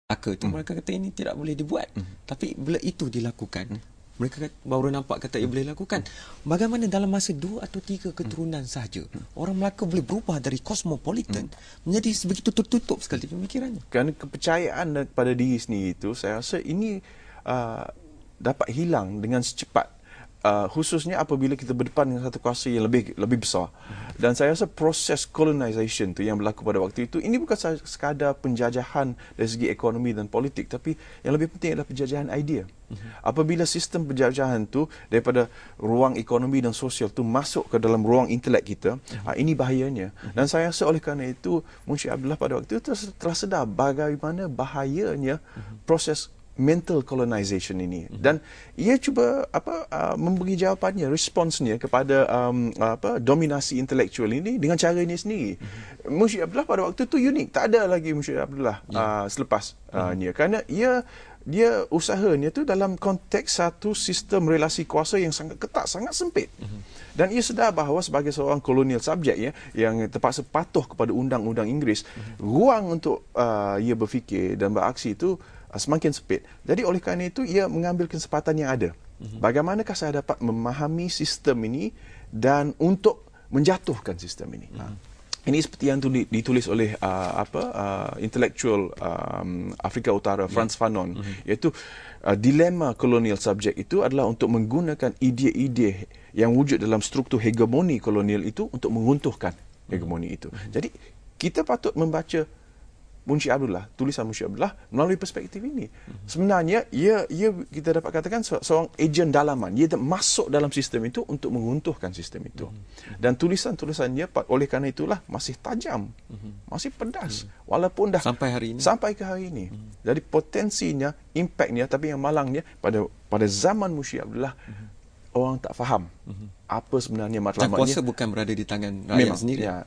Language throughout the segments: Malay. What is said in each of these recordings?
Melaka tu mereka kata ini tidak boleh dibuat. Tapi bila itu dilakukan, mereka baru nampak kata ia boleh lakukan. Bagaimana dalam masa 2 atau 3 keturunan sahaja orang Melaka boleh berubah dari cosmopolitan menjadi sebegitu tertutup sekali pemikirannya. Kerana kepercayaan pada diri sendiri itu, saya rasa ini dapat hilang dengan secepat. Khususnya apabila kita berdepan dengan satu kuasa yang lebih besar. Dan saya rasa proses colonization tu yang berlaku pada waktu itu, ini bukan sekadar penjajahan dari segi ekonomi dan politik, tapi yang lebih penting adalah penjajahan idea. Apabila sistem penjajahan tu daripada ruang ekonomi dan sosial tu masuk ke dalam ruang intelek kita, ini bahayanya. Dan saya rasa oleh kerana itu, Munshi Abdullah pada waktu itu telah sedar bagaimana bahayanya proses mental colonization ini, dan ia cuba memberi jawapannya, responsnya kepada dominasi intelektual ini dengan cara ini sendiri. Munshi Abdullah pada waktu itu unik, tak ada lagi Munshi Abdullah selepas ni, kerana dia usahanya tu dalam konteks satu sistem relasi kuasa yang sangat ketat, sangat sempit. Dan ia sedar bahawa sebagai seorang colonial subject yang terpaksa patuh kepada undang-undang Inggeris, ruang untuk ia berfikir dan beraksi itu semakin sempit. Jadi oleh kerana itu ia mengambil kesempatan yang ada. Bagaimanakah saya dapat memahami sistem ini dan untuk menjatuhkan sistem ini. Ini seperti yang ditulis oleh intelektual Afrika Utara Frantz Fanon, iaitu dilema colonial subject itu adalah untuk menggunakan idea-idea yang wujud dalam struktur hegemoni kolonial itu untuk menguntuhkan hegemoni itu. Jadi kita patut membaca Munshi Abdullah, tulisan Munshi Abdullah melalui perspektif ini. Sebenarnya ia kita dapat katakan seorang ejen dalaman. Ia masuk dalam sistem itu untuk menguntuhkan sistem itu. Dan tulisan-tulisannya oleh kerana itulah masih tajam, masih pedas, walaupun dah sampai ke hari ini. Jadi potensinya, impaknya, tapi yang malangnya pada zaman Munshi Abdullah, orang tak faham apa sebenarnya matlamatnya. Dan kuasa bukan berada di tangan rakyat sendiri. Ya,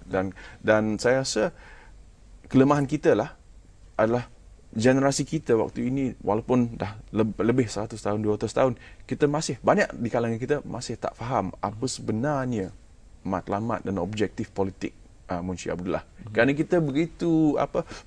dan saya rasa kelemahan kita adalah generasi kita waktu ini, walaupun dah lebih 100 tahun, 200 tahun, kita masih, banyak di kalangan kita masih tak faham apa sebenarnya matlamat dan objektif politik Munshi Abdullah. Kerana kita begitu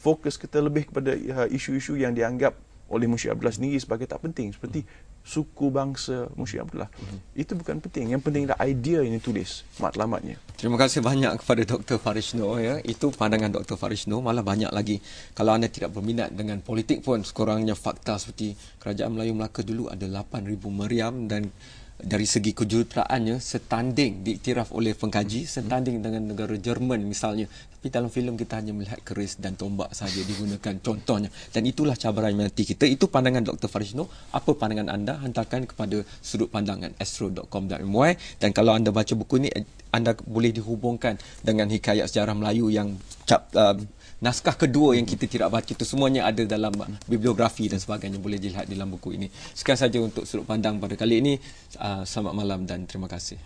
fokus kita lebih kepada isu-isu yang dianggap oleh Munshi Abdullah sendiri sebagai tak penting, seperti suku bangsa Munshi Abdullah. Itu bukan penting. Yang penting adalah idea yang ditulis, matlamatnya. Terima kasih banyak kepada Dr. Farisno. Itu pandangan Dr. Farisno. Malah banyak lagi. Kalau anda tidak berminat dengan politik pun, sekurangnya fakta seperti Kerajaan Melayu Melaka dulu ada 8,000 meriam, dan dari segi kejuruteraannya setanding, diiktiraf oleh pengkaji, setanding dengan negara Jerman misalnya. Tapi dalam filem kita hanya melihat keris dan tombak sahaja digunakan contohnya. Dan itulah cabaran menanti kita. Itu pandangan Dr. Farisno. Apa pandangan anda? Hantarkan kepada sudut pandangan astro.com.my. Dan kalau anda baca buku ini, anda boleh dihubungkan dengan hikayat sejarah Melayu yang naskah kedua yang kita tidak baca itu, semuanya ada dalam bibliografi dan sebagainya, boleh dilihat dalam buku ini. Sekian saja untuk sudut pandang pada kali ini. Selamat malam dan terima kasih.